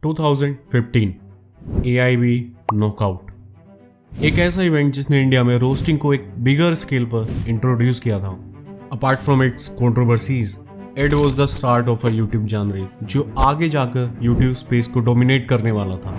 2015 AIB knockout एक ऐसा event जिसने इंडिया में रोस्टिंग को एक बिगर स्केल पर इंट्रोड्यूस किया था। Apart from its controversies, it was the start of a YouTube genre जो आगे जाकर यूट्यूब स्पेस को डोमिनेट करने वाला था।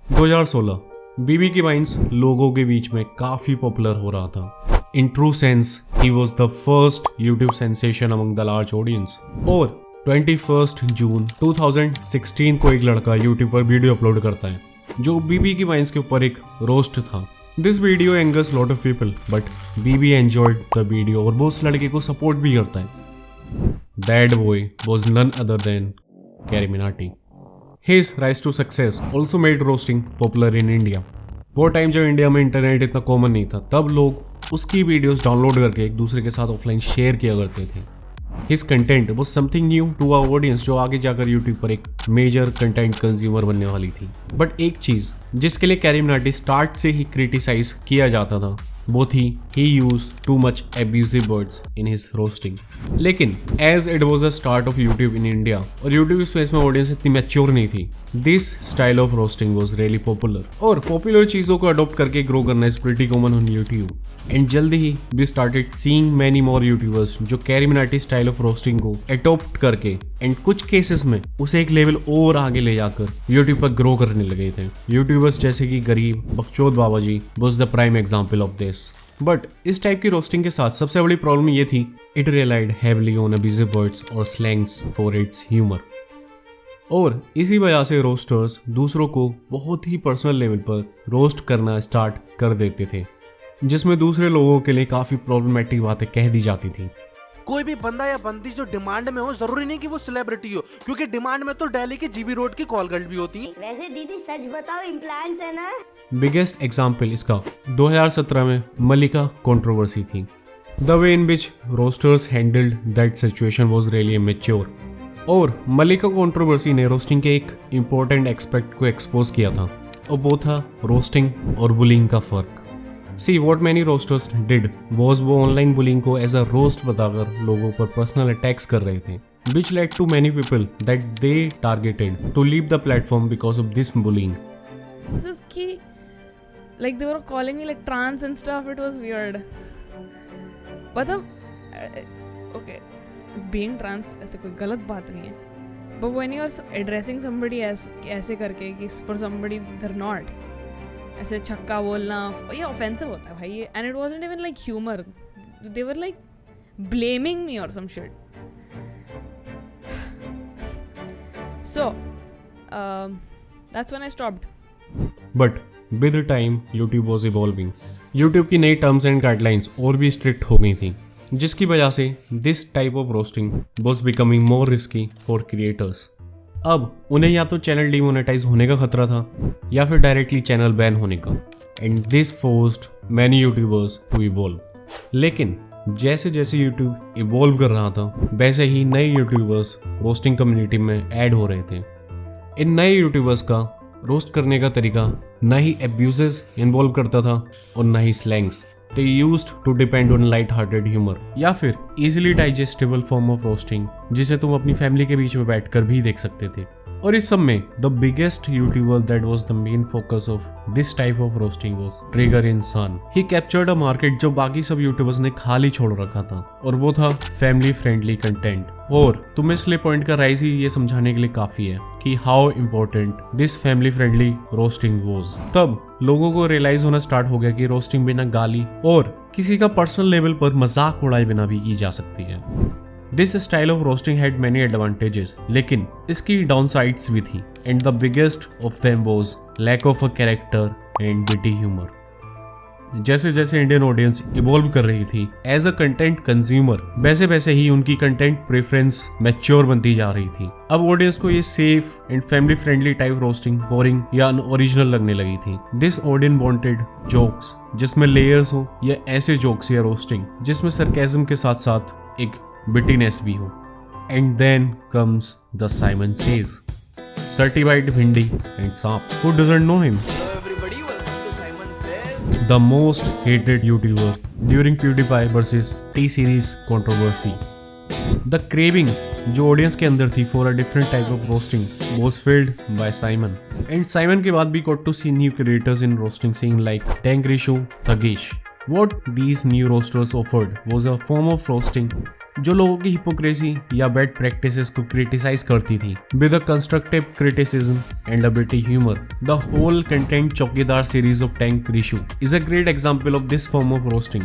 दो 2016 बीबी की वाइन्स लोगों के बीच में काफी पॉपुलर हो रहा था। In true sense he was the first YouTube sensation among the large audience. और 21 जून 2016 को एक लड़का यूट्यूब पर वीडियो अपलोड करता है जो बीबी की वाइन्स के ऊपर एक रोस्ट था। This video angers lot of people but BB enjoyed the video और वो उस लड़के को सपोर्ट भी करता है। That boy was none other than Carry Minati. His rise to success also made roasting popular in India. वो टाइम जब इंडिया में इंटरनेट इतना कॉमन नहीं था, तब लोग उसकी वीडियोस डाउनलोड करके एक दूसरे के साथ ऑफलाइन शेयर किया करते थे। His content was something new to our audience जो आगे जाकर यूट्यूब पर एक मेजर कंटेंट कंज्यूमर बनने वाली थी। बट एक चीज जिसके लिए कैरी मिनाटी स्टार्ट से ही क्रिटिसाइज किया जाता था वो थी he used too much abusive words in his roasting। लेकिन as it was the start of YouTube in India और YouTube स्पेस में ऑडियंस इतनी मैच्योर नहीं थी, this style of roasting was really popular। और पॉपुलर चीज़ों को अडॉप्ट करके ग्रो करना is pretty common on YouTube। And जल्दी ही we started seeing many more YouTubers जो carry Minati style of roasting को अडॉप्ट करके एंड कुछ केसेस में उसे एक लेवल और आगे ले जाकर YouTube पर ग्रो करने लगे थे। यूट्यूबर्स जैसे कि गरीब बकचोद बाबा जी was the prime example of this। But इस टाइप की रोस्टिंग के साथ सबसे बड़ी प्रॉब्लम ये थी, it relied heavily on abusive words और स्लैंग्स फॉर इट्स ह्यूमर। और इसी वजह से रोस्टर्स दूसरों को बहुत ही पर्सनल लेवल पर रोस्ट करना स्टार्ट कर देते थे, जिसमें दूसरे लोगों के लिए काफी प्रॉब्लमेटिक बातें कह दी जाती थी। कोई भी बंदा या बंदी जो डिमांड में हो, जरूरी नहीं कि वो सेलिब्रिटी हो, क्योंकि डिमांड में तो दिल्ली के जीबी रोड की कॉल गर्ल भी होती है। वैसे दीदी सच बताओ, इम्प्लांट्स है ना? बिगेस्ट एग्जाम्पल इसका 2017 में मलिका कंट्रोवर्सी थी। The way in which roasters handled that situation was really mature. और मलिका कंट्रोवर्सी ने रोस्टिंग के एक इम्पोर्टेंट एस्पेक्ट को एक्सपोज किया था और वो था रोस्टिंग और बुलिंग का फर्क। See what many roasters did was वो ऑनलाइन बुलिंग को एज अ रोस्ट बताकर लोगों पर पर्सनल अटैक्स कर रहे थे, which led to many people that they targeted to leave the platform because of this bullying. Just ki, like they were calling me like trans and stuff. It was weird. मतलब okay, being trans ऐसे कोई गलत बात नहीं है, but when you are addressing somebody ऐसे करके कि for somebody they're not, ऐसे छक्का बोलना ये ऑफेंसिव होता है भाई। And it wasn't even like humour, they were like blaming me और some shit. So that's when I stopped. But with the time YouTube was evolving. YouTube की नई टर्म्स एंड गाइडलाइंस और भी स्ट्रिक्ट हो गई थी, जिसकी वजह से this type of roasting was becoming more risky for creators. अब उन्हें या तो चैनल डिमोनेटाइज होने का खतरा था या फिर डायरेक्टली चैनल बैन होने का। And this forced many YouTubers to evolve. लेकिन जैसे जैसे यूट्यूब इवॉल्व कर रहा था वैसे ही नए यूट्यूबर्स रोस्टिंग कम्युनिटी में ऐड हो रहे थे। इन नए यूट्यूबर्स का रोस्ट करने का तरीका ना ही एब्यूजेस इन्वॉल्व करता था और ना ही slangs. They used to depend on light-hearted humor या फिर easily digestible form of roasting जिसे तुम अपनी फैमिली के बीच में बैठकर भी देख सकते थे। और इस सब में the biggest YouTuber that was the main focus of this type of roasting was Trigger Insan। He captured a market जो बाकी सब YouTubers ने खाली छोड़ रखा था, और वो था family friendly content। और तुम्हें इसलिए पॉइंट का राइज ही ये समझाने के लिए काफी है कि how important this family friendly roasting was. तब लोगों को रियलाइज होना स्टार्ट हो गया कि रोस्टिंग बिना गाली और किसी का पर्सनल लेवल पर मजाक उड़ाए बिना भी की जा सकती है। This style of roasting had many advantages, लेकिन इसकी डाउनसाइड्स भी थी। And the biggest of them was lack of a character and witty humour. जैसे जैसे इंडियन ऑडियंस इवॉल्व कर रही थी एज अ कंटेंट कंज्यूमर, वैसे वैसे ही उनकी कंटेंट प्रेफरेंस मैच्योर बनती जा रही थी। अब ऑडियंस को ये safe and family friendly type roasting boring या अनओरिजिनल लगने लगी थी। दिस ऑडियंस वांटेड जोक्स जिसमें लेयर्स हो, या ऐसे जोक्स या रोस्टिंग जिसमें सरकाज़म के साथ साथ एक बिटीनेस भी हो। And then comes the Saiman says, certified bhindi and सांप. Who doesn't know him? Hello everybody, welcome the most hated YouTuber during PewDiePie versus T-Series controversy. The craving जो ऑडियंस के अंदर थी for a different type of roasting was filled by Simon. And Simon के बाद भी got to see new creators in roasting scene like Tank Rishu, Thagesh. What these new roasters offered was a form of roasting जो लोगों की hypocrisy या bad practices को criticise करती थी with a constructive criticism and अ बिटी humour. The whole content चौकीदार series of tank Rishu is a great example of this form of roasting.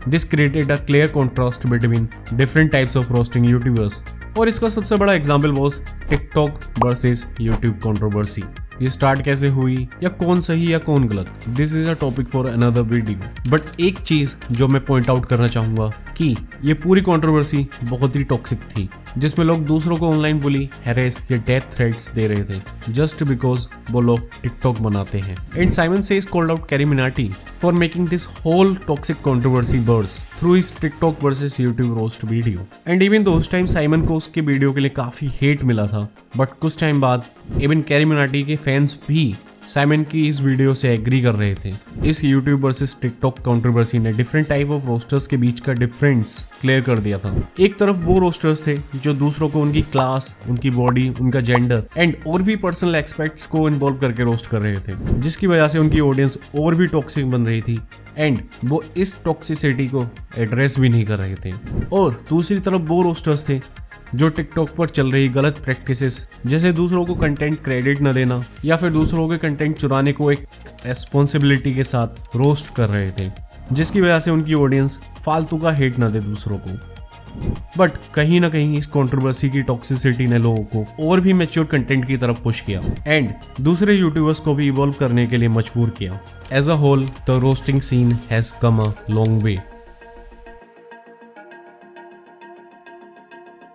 This created a clear contrast between different types of roasting YouTubers. और इसका सबसे बड़ा example was TikTok versus YouTube controversy. ये start कैसे हुई या कौन सही या कौन गलत, this is a topic for another video. But एक चीज जो मैं पॉइंट आउट करना चाहूंगा कि ये पूरी कंट्रोवर्सी बहुत ही टॉक्सिक थी जिसमें लोग दूसरों को ऑनलाइन बुली, हैरेस या डेथ थ्रेट्स दे रहे थे जस्ट बिकॉज वो लोग टिकटॉक बनाते हैं. And Saiman says called out Carry Minati for making this whole toxic controversy burst through his TikTok versus YouTube roast video. And even though उस टाइम साइमन को उसके वीडियो के लिए काफी हेट मिला था, बट कुछ टाइम बाद इवन कैरी मिनाटी के फैंस भी साइमन की इस वीडियो से एग्री कर रहे थे. इस यूट्यूब वर्सेस टिकटॉक कंट्रोवर्सी ने डिफरेंट टाइप ऑफ रोस्टर्स के बीच का डिफरेंस क्लियर कर दिया था. एक तरफ वो रोस्टर्स थे जो दूसरों को उनकी क्लास, उनकी बॉडी, उनका जेंडर एंड और भी पर्सनल एक्सपेक्ट्स को इन्वॉल्व करके रोस्ट कर रहे थे जिसकी वजह से उनकी ऑडियंस और भी टॉक्सिक बन रही थी एंड वो इस टॉक्सिसिटी को एड्रेस भी नहीं कर रहे थे. और दूसरी तरफ वो रोस्टर्स थे जो टिकटॉक पर चल रही गलत प्रैक्टिसेस जैसे दूसरों को कंटेंट क्रेडिट न देना या फिर दूसरों के कंटेंट चुराने को एक रेस्पॉन्सिबिलिटी के साथ रोस्ट कर रहे थे जिसकी वजह से उनकी ऑडियंस फालतू का हेट न दे दूसरों को. बट कहीं ना कहीं इस कंट्रोवर्सी की टॉक्सिसिटी ने लोगों को और भी मैच्योर कंटेंट की तरफ पुश किया एंड दूसरे यूट्यूबर्स को भी इवॉल्व करने के लिए मजबूर किया. As a whole the roasting scene has come a long way.